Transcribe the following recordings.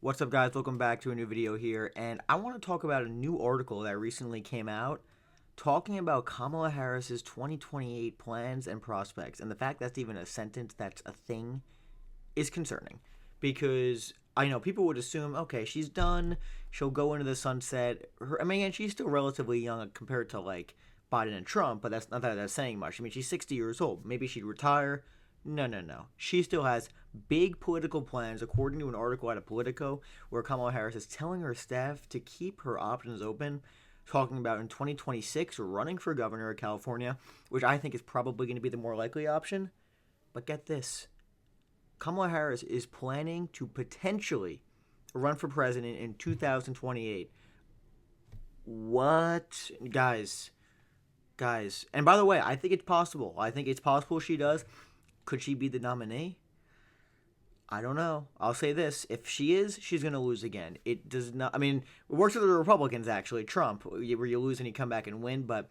What's up, guys? Welcome back to a new video here, and I want to talk about a new article that recently came out talking about Kamala Harris's 2028 plans and prospects, and the fact that's even a sentence, that's a thing, is concerning, because I know people would assume, okay, she's done, she'll go into the sunset. And she's still relatively young compared to like Biden and Trump, but that's not that that's saying much. I mean, she's 60 years old. Maybe she'd retire. No, no, no. She still has big political plans, according to an article out of Politico, where Kamala Harris is telling her staff to keep her options open, talking about in 2026 running for governor of California, which I think is probably going to be the more likely option. But get this, Kamala Harris is planning to potentially run for president in 2028. What? Guys. And by the way, I think it's possible. I think it's possible she does. Could she be the nominee? I don't know. I'll say this. If she is, she's going to lose again. It does not. I mean, it works with the Republicans, actually. Trump, where you lose and you come back and win, but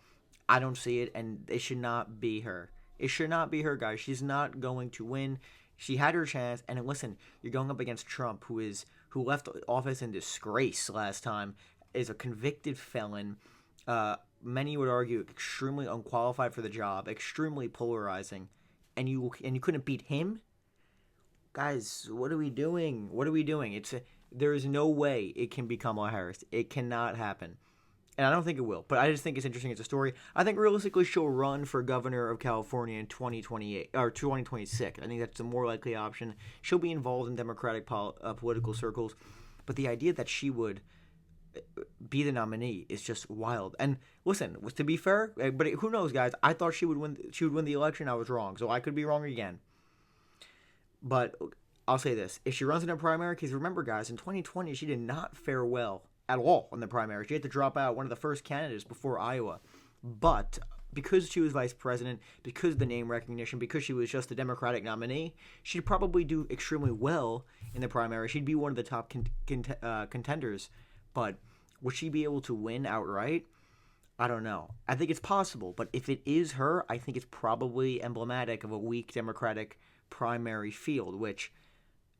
I don't see it, and it should not be her. It should not be her, guys. She's not going to win. She had her chance, and listen, you're going up against Trump, who left office in disgrace last time, is a convicted felon. Many would argue extremely unqualified for the job, extremely polarizing, and you couldn't beat him. Guys, what are we doing? What are we doing? There is no way it can be Kamala Harris. It cannot happen. And I don't think it will, but I just think it's interesting as a story. I think realistically she'll run for governor of California in 2028 or 2026. I think that's the more likely option. She'll be involved in Democratic political circles, but the idea that she would be the nominee is just wild. And listen, to be fair, but who knows, guys? I thought she would win. She would win the election. I was wrong, so I could be wrong again. But I'll say this: if she runs in a primary, because remember, guys, in 2020 she did not fare well at all in the primary. She had to drop out, one of the first candidates before Iowa. But because she was vice president, because of the name recognition, because she was just the Democratic nominee, she'd probably do extremely well in the primary. She'd be one of the top contenders. But would she be able to win outright? I don't know. I think it's possible. But if it is her, I think it's probably emblematic of a weak Democratic primary field, which,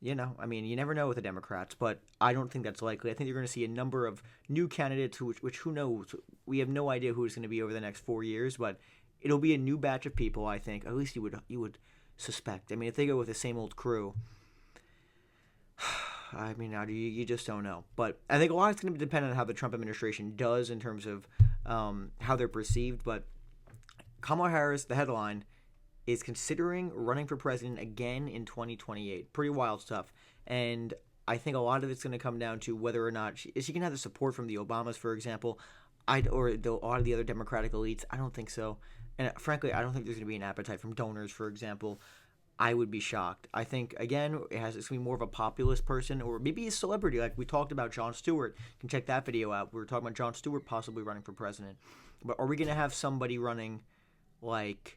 you never know with the Democrats, but I don't think that's likely. I think you're going to see a number of new candidates, which who knows? We have no idea who it's going to be over the next 4 years, but it'll be a new batch of people, I think. At least you would suspect. I mean, if they go with the same old crew, I mean, you just don't know. But I think a lot is going to depend on how the Trump administration does in terms of how they're perceived. But Kamala Harris, the headline, is considering running for president again in 2028. Pretty wild stuff. And I think a lot of it's going to come down to whether or not she can have the support from the Obamas, for example, or a lot of the other Democratic elites. I don't think so. And frankly, I don't think there's going to be an appetite from donors, for example. I would be shocked. I think, again, it's going to be more of a populist person, or maybe a celebrity, like we talked about Jon Stewart. You can check that video out. We were talking about Jon Stewart possibly running for president. But are we going to have somebody running like,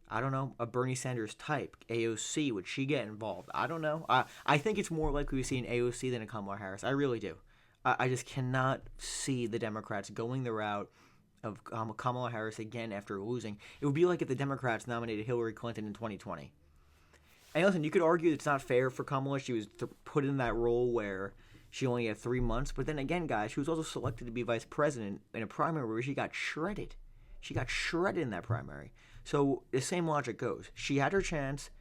I don't know, a Bernie Sanders type, AOC? Would she get involved? I don't know. I think it's more likely we see an AOC than a Kamala Harris. I really do. I just cannot see the Democrats going the route of Kamala Harris again after losing. It would be like if the Democrats nominated Hillary Clinton in 2020. And listen, you could argue it's not fair for Kamala. She was put in that role where she only had 3 months. But then again, guys, she was also selected to be vice president in a primary where she got shredded. She got shredded in that primary. So the same logic goes. She had her chance,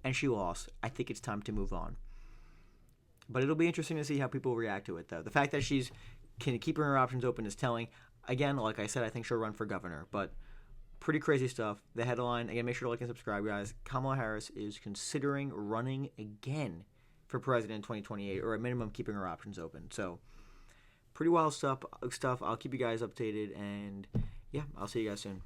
and she lost. I think it's time to move on. But it'll be interesting to see how people react to it, though. The fact that she's keeping her options open is telling. Again, like I said, I think she'll run for governor. But pretty crazy stuff. The headline, again, make sure to like and subscribe, guys. Kamala Harris is considering running again for president in 2028, or at minimum keeping her options open. So pretty wild stuff. I'll keep you guys updated, and yeah, I'll see you guys soon.